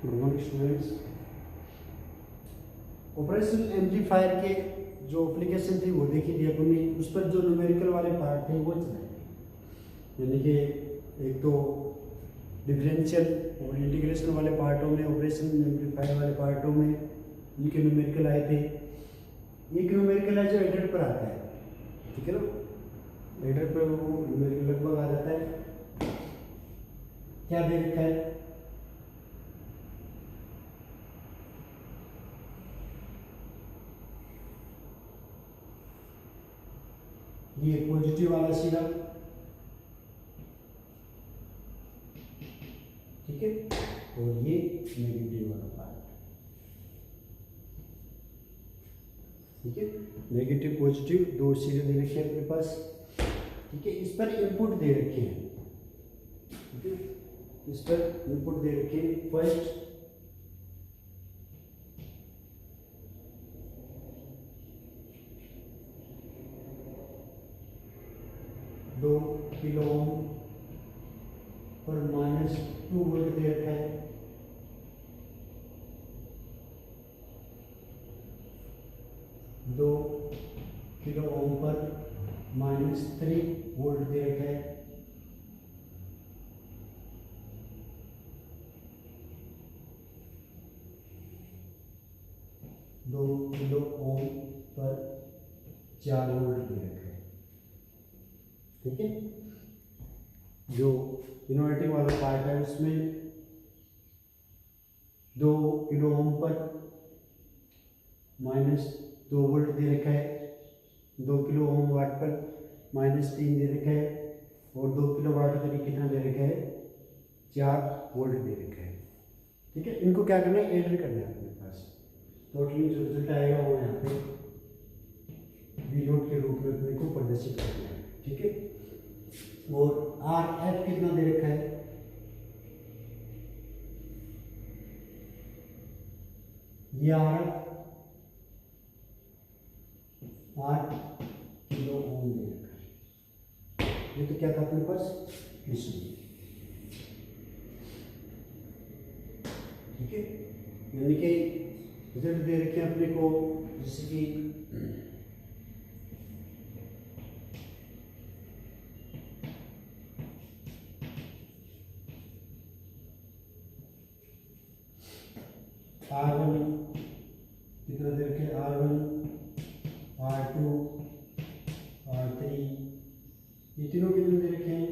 Good morning students. Operational amplifier के जो application थी वो देखी थी अपनी, उस पर जो न्यूमेरिकल वाले पार्ट थे वो चलाए, यानी कि एक तो डिफरेंशियल और इंटीग्रेशन वाले पार्टों में, ऑपरेशनल एम्पलीफायर वाले पार्टों में उनके न्यूमेरिकल आए थे। एक न्यूमेरिकल है जो एडर पर आता है, ठीक है ना। एडर पर वो न्यूमेरिकल लगभग आ जाता है। क्या दे रखा है? ये पॉजिटिव वाला सीधा, ठीक है, और ये नेगेटिव वाला पार्ट, ठीक है। नेगेटिव पॉजिटिव दो सीधे दे रखे हैं अपने पास, ठीक है। इस पर इनपुट दे रखे हैं, ठीक है, इस पर इनपुट दे रखे हैं। फर्स्ट 2 किलो ओम पर -2 वोल्ट दे रखा है। दो किलो ओम पर -3 वोल्ट दे रखा है। दो किलो ओम पर 4 वोल्ट दे रखा है, ठीक है। जो इन्वर्टिंग वाला पार्ट है उसमें 2 किलो ओम पर -2 वोल्ट दे रखा है। 2 किलो ओम वाट पर -3 दे रखा है, और 2 किलो वाट पर कितना दे रखा है? 4 वोल्ट दे रखा है, ठीक है। इनको क्या करना है? एडर करना है अपने पास। टोटली जो रिजल्ट आएगा वो यहाँ पे वी नोट के रूप में अपने को प्रदर्शित करना है, ठीक है। और आर एफ कितना दे रखा है? ये आर एफ 8 किलो ओम दे रखा है। ये तो क्या था अपने पास? क्वेश्चन, ठीक है। यानी कि रिजल्ट दे रखे हैं अपने को, जैसे कि R1 कितना दे रखे? R1, R2, R3, ये तीनों कितने दे रखे हैं?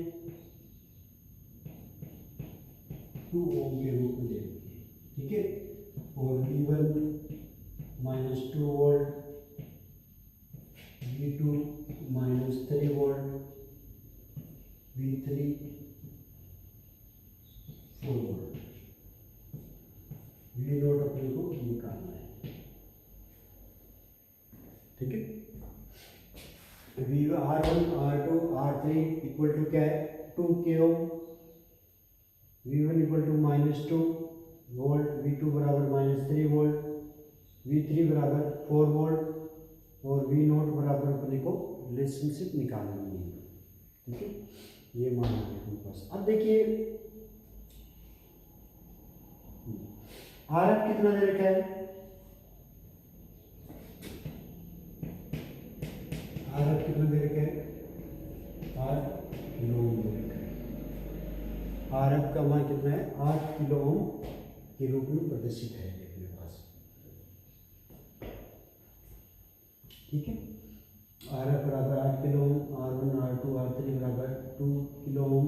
2 ओम के रूप में दे रखे हैं, ठीक है। और V1 -2 volt, V2 -3 volt, V3 4 volt. V naught अपने को निकालना है, ठीक है। R1, R2, R3 equal to क्या है? 2 के ओम। V1 equal to -2 volt, V2 बराबर -3 वोल्ट, V3 बराबर 4 वोल्ट, और V नोट बराबर अपने को रिलेशनशिप निकालनी है, ठीक है। ये मान लिया अपने पास। अब देखिए आर एफ कितना दे रखा है? आर एफ कितना दे रखा है? 8 किलो ओम दे रखा है। आर एफ का मान कितना है? 8 किलो ओम के रूप में प्रदर्शित है अपने पास, ठीक है। आर एफ बराबर 8 kilo ohm, R1, R2, R3 बराबर 2 kilo ohm,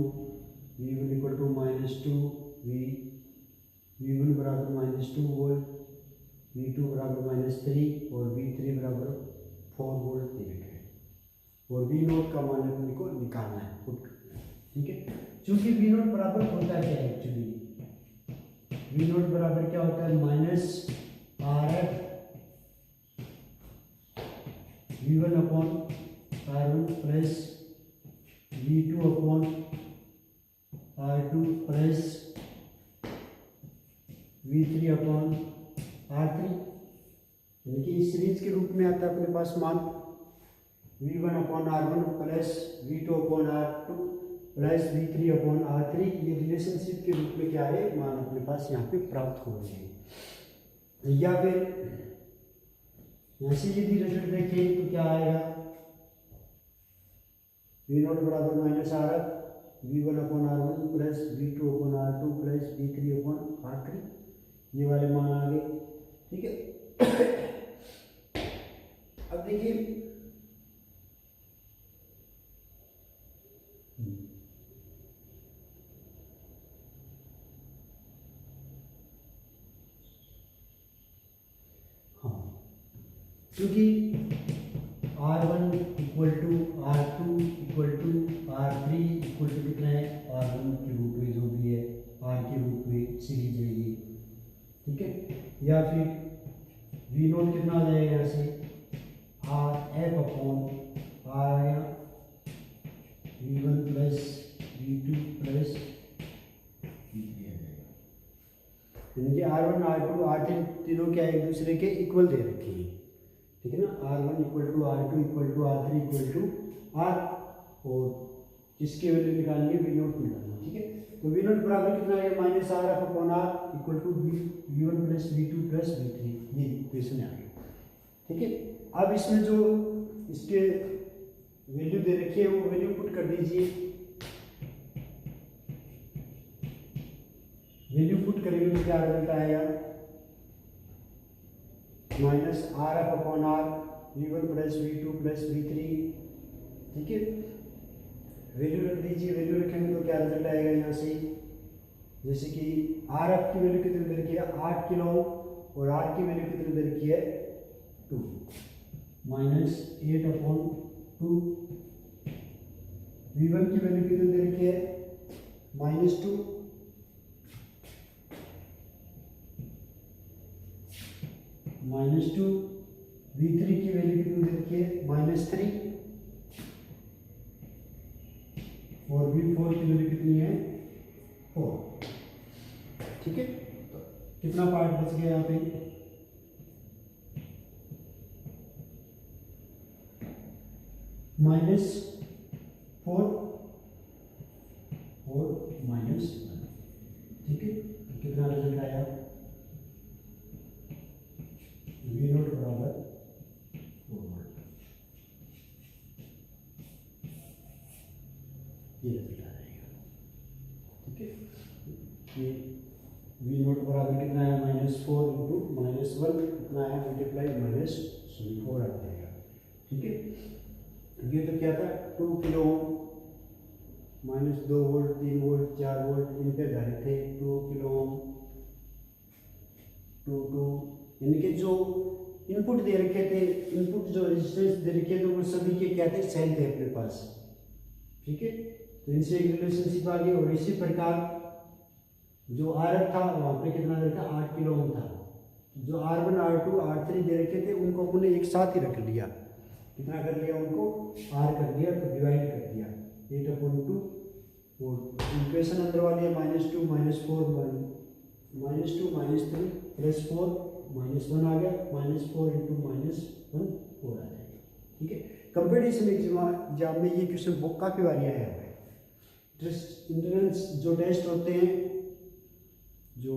V1 equal to -2 V1 बराबर -2 वोल्ट, V2 बराबर -3 और V3 बराबर 4 वोल्ट दे रखा है। और V नोट का मान अपने को निकालना है, पुट करना है, ठीक है। चूंकि V नोट बराबर होता है क्या एक्चुअली? V नोट बराबर क्या होता है? -RF V1 upon R1 plus V2 upon R2 plus V3 upon R3, यानी कि इस सीरीज के रूप में आता है अपने पास मान V1 upon R1 plus V2 upon R2 plus V3 upon R3, ये रिलेशनशिप के रूप में क्या है मान अपने पास यहाँ पे प्राप्त हो रहे हैं। या फिर यहाँ से यदि रिजल्ट देखें तो क्या आएगा, V0 बराबर minus R F V1 upon R1 plus V2 upon R2 plus V3 upon R3, ये वाले मान आ गए। ठीक है। अब देखिए हाँ, क्योंकि R1 equal to R2 equal to R3 equal to कितना है, R1 के रूप में जो भी है R के रूप में सीरीज है ये। ठीक है, या फिर V0 कितना आ जाएगा यहाँ से, RF अपॉन R आया V1 plus V2 plus V3 आ जाएगा। यानी कि R1 R2 R3 तीनों क्या एक दूसरे के इक्वल दे रखे हैं। ठीक है ना, R1 equal to R2 equal to R3 equal to R, और किसकी वैल्यू निकालनी है, V0 निकालना। ठीक है, तो V0 बराबर कितना है minus R F upon R equal to V1 plus V2 plus V3, ये इक्वेशन आ गई। ठीक है, अब इसमें जो इसके वैल्यू दे रखी है वो वैल्यू पुट कर दीजिए। वैल्यू पुट करेंगे तो क्या रिजल्ट आएगा, minus R F upon R V1 plus V2 plus V3। ठीक है, वैल्यू रख दीजिए। वैल्यू रखेंगे तो क्या रिजल्ट आएगा यहाँ से, जैसे कि आर एफ की वैल्यू कितनी दे रखी है 8 किलो और आर की वैल्यू कितनी दे रखी है 2, माइनस 8 अपॉन 2। V1 की वैल्यू कितनी दे रखी है -2, -2। V3 की वैल्यू कितनी दे रखी है -3, और V4 की वैल्यू कितनी है 4। ठीक है, तो कितना पार्ट बच गया यहाँ पे, -4 और -1। ठीक है, तो कितना रिजल्ट आया, V0 बराबर 4 वोल्ट। ये रिजल्ट आ जाएगा। ठीक है, ये V0 बराबर कितना है -4 इंटू -1 कितना है मल्टीप्लाई -4 आ जाएगा। ठीक है, ये तो क्या था 2 किलो -2 वोल्ट 3 वोल्ट 4 वोल्ट इन पे धारे थे 2 किलो 2 यानी कि जो इनपुट दे रखे थे, इनपुट जो रेजिस्टेंस दे रखे थे वो सभी के क्या थे, सेल थे अपने पास। ठीक है, तो इनसे एक रिलेशनशिप आ गई। और इसी प्रकार जो आर एफ था वहाँ पे कितना दे रखा 8 किलो ओम था, जो R1 R2 R3 दे रखे थे उनको अपने एक साथ ही रख लिया। कितना कर लिया, उनको R कर दिया, तो डिवाइड कर दिया 8/2। और इक्वेशन अंदर वाली है -2 -4 -2 -3 प्लस 4 -1 आ गया, -4 इंटू -1 4 आ जाएगा। ठीक है, कंपटीशन एग्जाम में ये क्वेश्चन बुक काफ़ी बारी आया है। इंट्रेंस जो टेस्ट होते हैं जो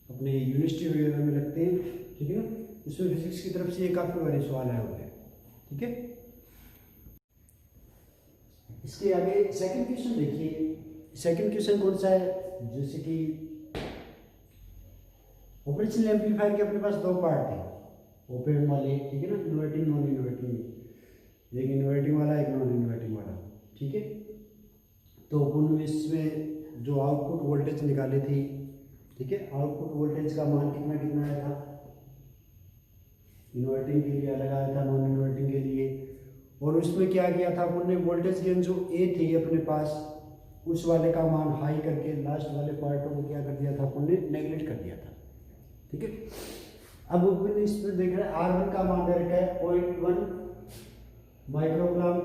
अपने यूनिवर्सिटी वगैरह में लगते हैं, ठीक है ना, इसमें फिजिक्स की तरफ से ये काफ़ी बारी सवाल आए हुए हैं। ठीक है, इसके आगे सेकंड क्वेश्चन देखिए। सेकंड क्वेश्चन कौन सा है, जैसे कि ऑपरेशनल एम्पलीफायर के अपने पास दो पार्ट हैं, ओपन वाले, ठीक है ना, इन्वर्टिंग नॉन इन्वर्टिंग, एक इन्वर्टिंग वाला एक नॉन इन्वर्टिंग वाला। ठीक है, तो अपन इसमें जो आउटपुट वोल्टेज निकाली थी, ठीक है, आउटपुट वोल्टेज का मान कितना कितना आया था, इन्वर्टिंग के लिए अलग आया था, नॉन इन्वर्टिंग के लिए। और उसमें क्या किया था अपन ने, वोल्टेज गेन जो ए थी अपने पास उस वाले का मान हाई करके लास्ट वाले पार्ट को क्या कर दिया था अपन ने, नेगलेक्ट कर दिया था। ठीक है, अब अपन इस पर देख रहे हैं R1 का मान दे रखा है 0.1 माइक्रोग्राम,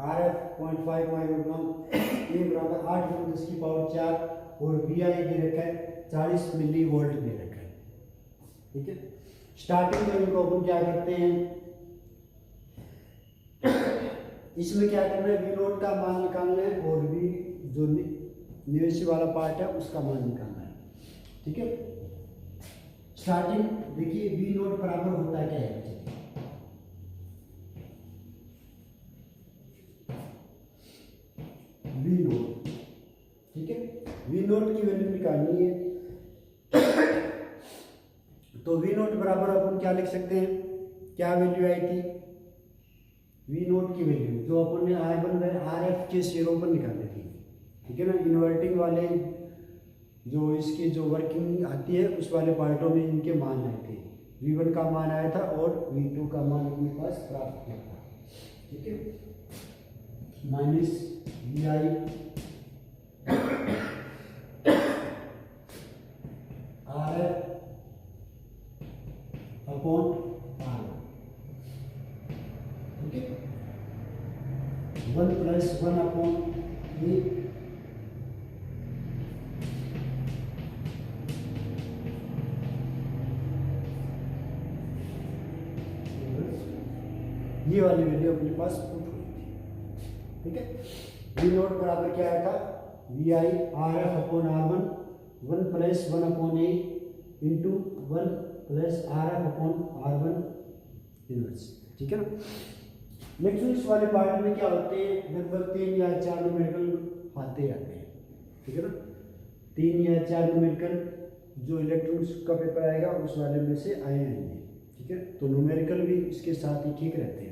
RF 0.5 माइक्रोग्राम, ए बराबर 8×10⁴ और VI दे रखा है 40 मिली वोल्ट दे रखा है। ठीक है, स्टार्टिंग में इनको अपन क्या करते हैं, इसमें क्या करना है, वी नोट का मान निकालना है और वी जो निवेशी वाला पार्ट है उसका मान निकालना है। ठीक है, स्टार्टिंग देखिए वी नोट बराबर होता है क्या है, वी नोट। ठीक है, वी नोट की वैल्यू निकालनी है तो वी नोट बराबर अपन क्या लिख सकते हैं, क्या वैल्यू आई थी, वी नोट की वैल्यू जो अपन ने R1 बाय RF के शेयरों पर निकाली थी। ठीक है ना, इन्वर्टिंग वाले जो इसकी जो वर्किंग आती है उस वाले पार्टों में इनके मान आए थे, V1 का मान आया था और V2 का मान अपने पास प्राप्त किया था। ठीक है, minus VI RF upon R1। ठीक है, 1 प्लस 1 अपॉन ए ये वाली वैल्यू अपने पास पुट हुई थी। ठीक है, वी नोट बराबर क्या आया था, VI RF upon R1, 1 plus 1 upon A into 1 plus RF upon R1 inverse. ठीक है ना, नेक्स्ट इस वाले पार्ट में क्या होते हैं, लगभग 3 या 4 न्यूमेरिकल आते हैं। ठीक है ना, 3 या 4 न्यूमेरिकल जो इलेक्ट्रॉनिक्स का पेपर आएगा उस वाले में से आएंगे। ठीक है, तो न्यूमेरिकल भी इसके साथ ही ठीक रहते हैं,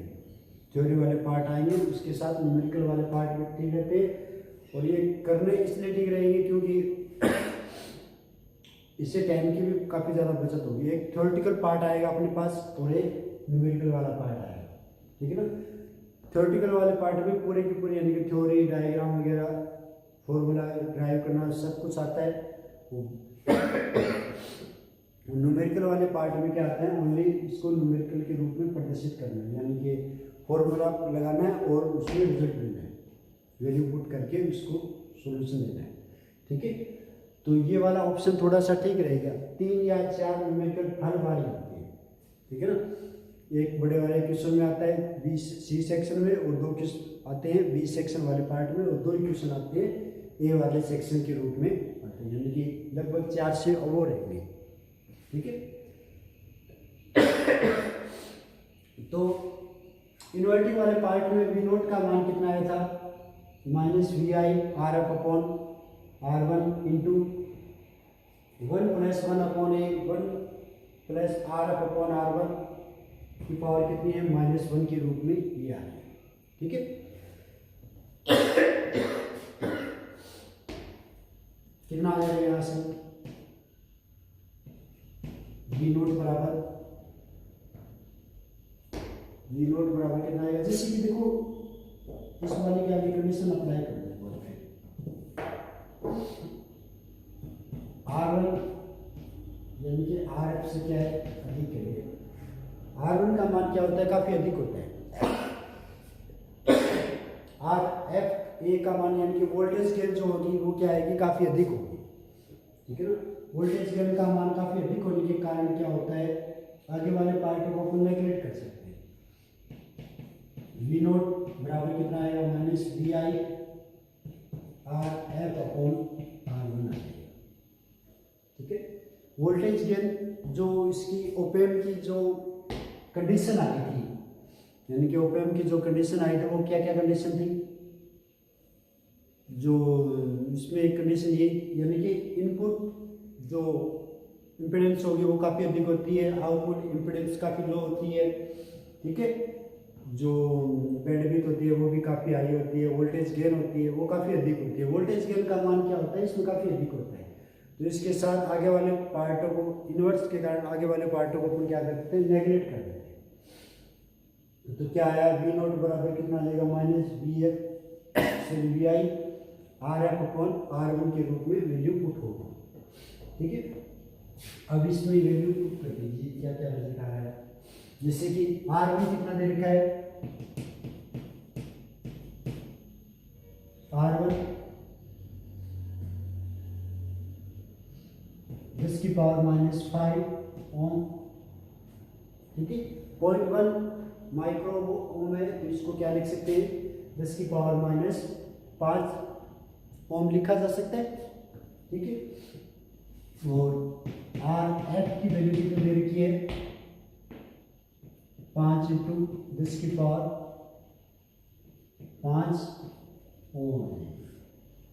थ्योरी वाले पार्ट आएंगे उसके साथ न्यूमेरिकल वाले पार्ट भी ठीक रहते हैं। और ये करने इसलिए ठीक रहेंगे क्योंकि इससे टाइम की भी काफ़ी ज़्यादा बचत होगी। एक थ्योरेटिकल पार्ट आएगा अपने पास और एक न्यूमेरिकल वाला पार्ट आएगा। ठीक है ना, थ्योरेटिकल वाले पार्ट में पूरे की पूरी यानी कि थ्योरी, डायग्राम वगैरह, फॉर्मूला ड्राइव करना सब कुछ आता है। न्यूमेरिकल वाले पार्ट में क्या आता है, ओनली इसको न्यूमेरिकल के रूप में प्रदर्शित करना है, यानी कि फॉर्मूला लगाना है और उसमें रिजल्ट देना है, वैल्यू पुट करके उसको सॉल्यूशन देना है। ठीक है, तो ये वाला ऑप्शन थोड़ा सा ठीक रहेगा। 3 या 4 न्यूमेरिकल हर बार ही आते हैं। ठीक है ना, एक बड़े वाले क्वेश्चन में आता है C सेक्शन में और 2 क्वेश्चन आते हैं B सेक्शन वाले पार्ट में और 2 ही क्वेश्चन आते हैं A वाले सेक्शन के रूप में आते हैं, यानी कि लगभग 4 से और रहेंगे। ठीक है, तो इन्वर्टिंग वाले पार्ट में वी नोट का मान कितना आया था, minus VI RF upon R1 into 1 plus 1 upon A 1 plus RF upon R1 की पावर कितनी है, -1 के रूप में ये आ रहा है। ठीक है, कितना आ जाएगा यहाँ से, वी नोट बराबर कितना आएगा, जैसे कि देखो इस वाली की आगे कंडीशन अप्लाई करना है R1 यानी कि RF से क्या है, अधिक है। R1 का मान क्या होता है, काफी अधिक होता है। RF A का मान यानी कि वोल्टेज गेन जो होगी वो क्या आएगी, काफी अधिक होगी। ठीक है ना, वोल्टेज गेन का मान काफी अधिक होने के कारण क्या होता है, आगे वाले पार्ट को अपन नेगलेक्ट कर सकते हैं। वी नोट बराबर कितना आएगा, minus VI RF upon R1 आएगा। ठीक है, वोल्टेज गेन जो इसकी ओपेम की जो कंडीशन आई थी, यानी कि ओपेम की जो कंडीशन आई थी वो क्या क्या कंडीशन थी, जो इसमें एक कंडीशन ये यानी कि इनपुट जो इम्पीडेंस होगी वो काफ़ी अधिक होती है, आउटपुट इम्पीडेंस काफ़ी लो होती है। ठीक है, जो बैंडविड्थ होती है वो भी काफ़ी हाई होती है, वोल्टेज गेन होती है वो काफ़ी अधिक होती है। वोल्टेज गेन का मान क्या होता है, इसमें काफ़ी अधिक होता है। तो इसके साथ आगे वाले पार्टों को इन्वर्स के कारण आगे वाले पार्टों को अपन क्या करते हैं, नेगलेक्ट कर देते हैं। तो क्या आया, वी नोट बराबर कितना आ जाएगा, -VI RF अपॉन R1 के रूप में वैल्यू पुट होगा। ठीक है, अब इसमें वैल्यू पुट कर दीजिए, क्या क्या रिजल्ट आ रहा है, जैसे कि R1 कितना दे रखा है, R1 10 की पावर -5 ओम। ठीक है, 0.1 माइक्रो ओम है, तो इसको क्या लिख सकते हैं, 10 की पावर माइनस 5 ओम लिखा जा सकता है, ठीक है। और आर एफ की वैल्यू कितनी दे रखी है, 5 इंटू 10 की पावर 5 ओम।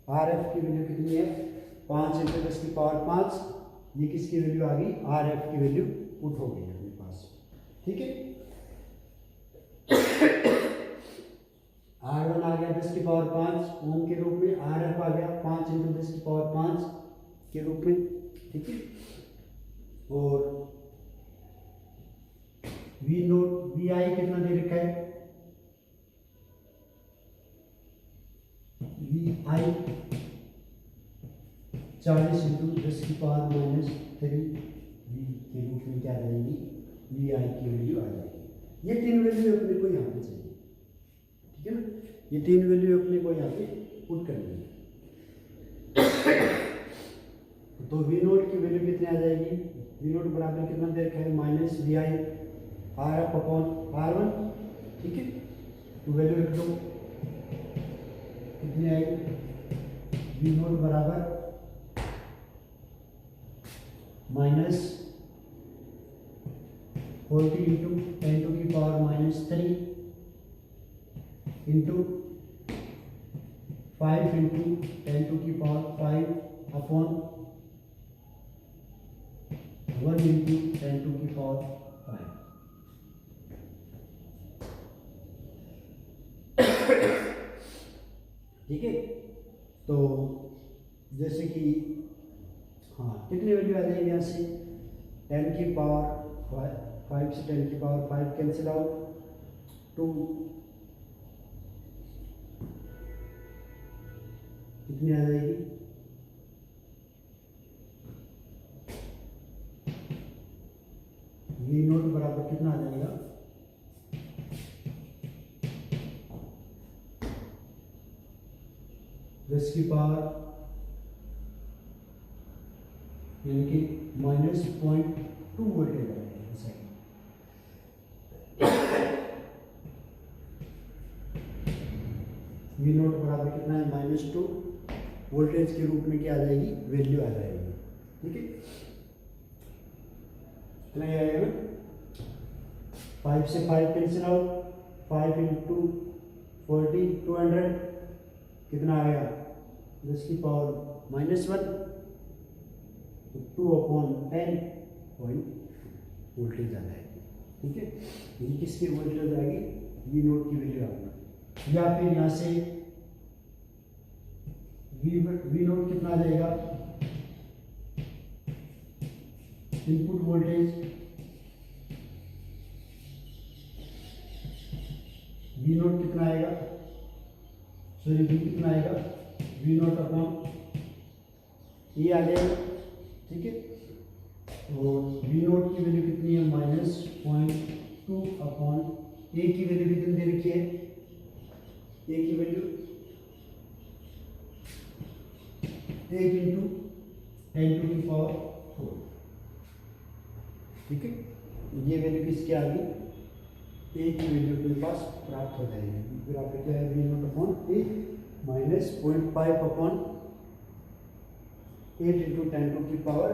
आर एफ की वैल्यू कितनी है, 5 इंटू 10 की पावर 5। ये किसकी वैल्यू आ गई, आर एफ की वैल्यू पुट हो गई अपने पास, ठीक है। R1 आ गया 10 की पावर 5 ओम के रूप में, आर एफ आ गया 5 इंटू 10 की पावर 5 के रूप में, ठीक है। और वी नोट वी आई कितना दे रखा है, वी आई 40 इंटू 10 की पावर माइनस 3 वी के रूप में क्या आ जाएगी, वी आई की वैल्यू आ जाएगी। ये 3 वैल्यू अपने को यहाँ पे चाहिए, ठीक है ना। ये 3 वैल्यू अपने को यहाँ पे पुट करनी है। तो वी नोट की वैल्यू कितनी आ जाएगी, वी नोट बराबर कितना दे रखा है, minus V I R F upon R one, ठीक है। तो वैल्यू लिख दो, कितनी आएगी, वी नोट बराबर माइनस 40 इंटू 10 टू की power minus 3 into 5 into 10 to की पावर 5 अपॉन 1 इंटू 10 टू की पावर 5। ठीक है। तो जैसे कि हाँ कितनी वैल्यू आ जाएगी यहाँ से, 10 की पावर 5 से 10 की पावर 5 कैंसिल आउट, 2 कितनी आ जाएगी, वी नोट बराबर कितना आ जाएगा, 10 की पावर यानी कि माइनस 0.2 वोल्टेज आ जाएगा। वी नोट बराबर कितना है, -2 वोल्टेज के रूप में क्या आ जाएगी, वैल्यू आ जाएगी, ठीक है। कितना आएगा ना, 5 से 5 कैंसिल आउट, 5 इंटू 40 200 कितना आएगा, 10 की पावर -1, 2 अपॉन 10 वोल्टेज आ जाएगी, ठीक है। ये किसकी वोल्टेज आएगी, वी नोट की वैल्यू आ गई। या फिर यहाँ से वी नोट कितना आ जाएगा, इनपुट वोल्टेज वी नोट कितना आएगा, सॉरी वी कितना आएगा, वी नोट अपॉन ये आ जाएगा, ठीक है। और वी नोट की वैल्यू कितनी है, -0.2 अपॉन ए की वैल्यू कितनी दे रखी है, ए की वैल्यू 8 इंटू 10 टू की पावर 4, ठीक है। ये वैल्यू किसकी आ गई, ए की वैल्यू अपने पास प्राप्त हो जाएगी। फिर आपको क्या है, V naught upon a -0.5 upon 8 into 10 to की पावर,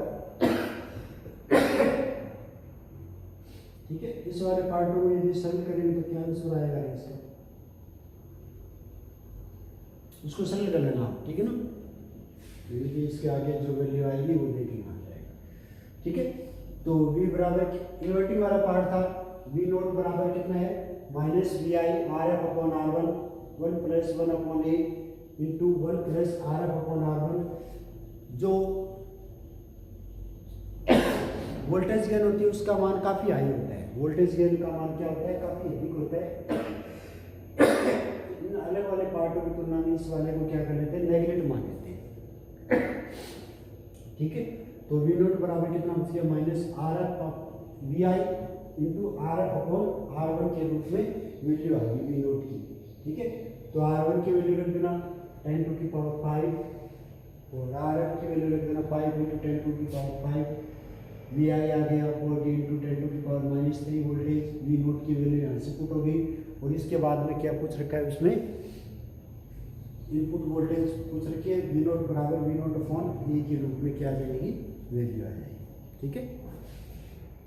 ठीक है। इस वाले पार्ट में यदि सॉल्व करेंगे तो क्या आंसर आएगा इसका, उसको सॉल्व कर लेना, ठीक है ना। यदि इसके आगे जो वैल्यू आएगी वो देखना आ जाएगा, ठीक है। तो v बराबर इन्वर्टिंग वाला पार्ट था, v नोट बराबर कितना है, -vi rf upon r1 1 + 1 upon a into 1 + rf upon r1। जो वोल्टेज गेन होती है उसका मान काफ़ी हाई होता है, वोल्टेज गेन का मान क्या होता है, काफ़ी अधिक होता है। इन अलग वाले पार्टों की तुलना में इस वाले को क्या कर लेते हैं, नेगलेक्ट मान लेते हैं, ठीक है। तो वी नोट बराबर कितना बच गया, -rf vi into rf upon r1 के रूप में वैल्यू आ गई वी नोट की, ठीक है। तो r1 की वैल्यू रख देना 10 टू की पावर 5 और rf की वैल्यू रख देना 5 इंटू 10 टू की पावर 5, vi आ गया 40 इंटू 10 टू की पावर -3 वोल्टेज। वी नोट की वैल्यू यहाँ से पुट हो गई। और इसके बाद में क्या पूछ रखा है उसमें, इनपुट वोल्टेज पूछ रखी है V0 बराबर V0 अपॉन E के रूप में क्या आ जाएगी, वैल्यू आ जाएगी। ठीक है।